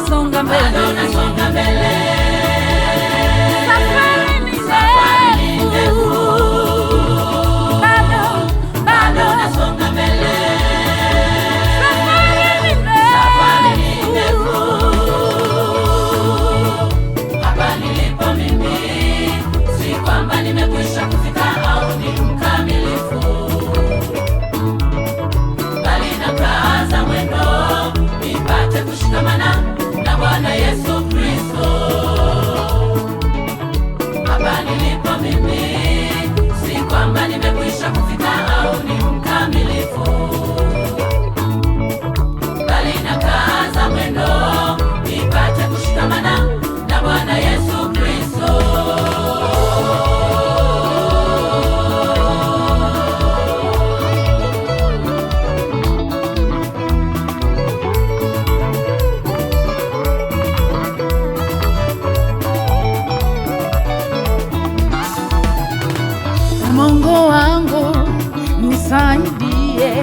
Songa mbele, safari ni ndefu, bado nasonga mbele, safari ni ndefu, hapa nilipo mimi, si kwamba nimekwisha kufika au ni mkamilifu, bali nakaza mwendo, nipate kushikamana na Bwana Yesu Kristo. Hapa nilipo mimi, si kwamba nimekwisha kufika au ni mkamilifu, bali nakaza mwendo, nipate kushikamana na Bwana Yesu Kristo. Mungu wangu nisaidie,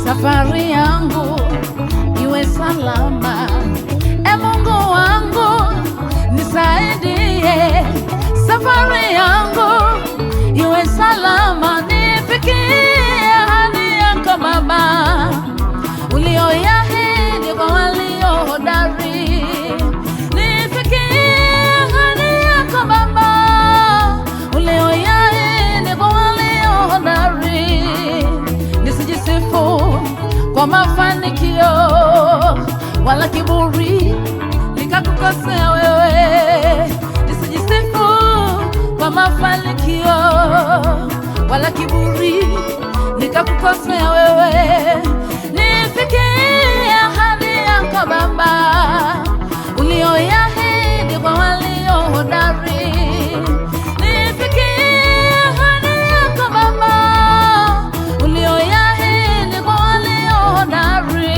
safari yangu iwe salama. Mungu wangu nisaidie, safari yangu iwe salama. Nifikie ahadi yako Baba, ulioahidi kwa walio hodari. Nifikie ahadi yako Baba, ulioahidi kwa walio hodari. Nisijisifu kwa mafanikio wala kiburi nikakukosea wewe. Nisijisifu kwa mafanikio wala kiburi nikakukosea wewe. Nifikie ahadi yako Baba, ulioahidi kwa walio hodari. Nifikie ahadi yako Baba, ulioahidi kwa walio hodari.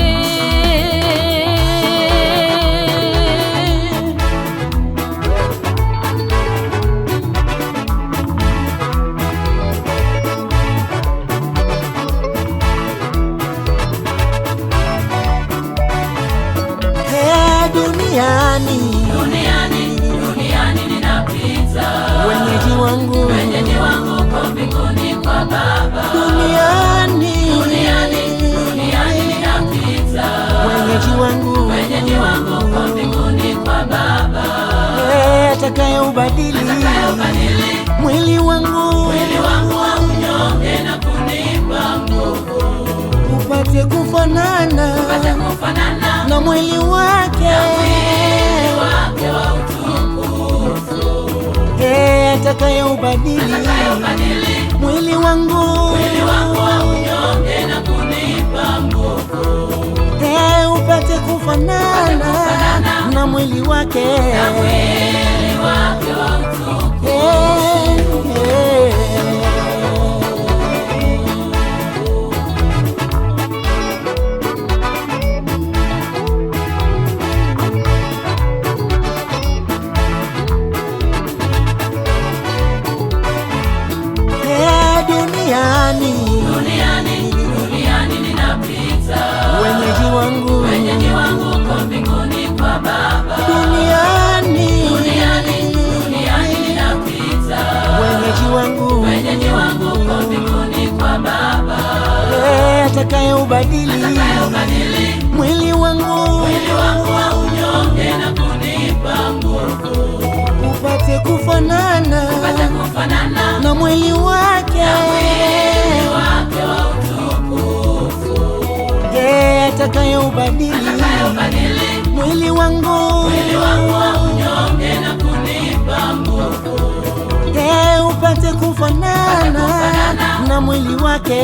atakayeubadili mwili wangu wa unyonge na kunipa nguvu, upate kufanana na mwili wake wa utukufu. Atakayeubadili mwili wangu wa unyonge na kunipa nguvu, upate kufanana na mwili wake wa utukufu. Duniani ninapita, wenyeji wangu uko mbinguni kwa Baba. Duniani ninapita, wenyeji wangu uko mbinguni kwa Baba. Atakayeubadili mwili wangu wa unyonge na kunipa nguvu, upate kufanana na mwili wake wa utukufu. Atakayeubadili mwili wangu wa unyonge na kunipa nguvu, upate kufanana na mwili wake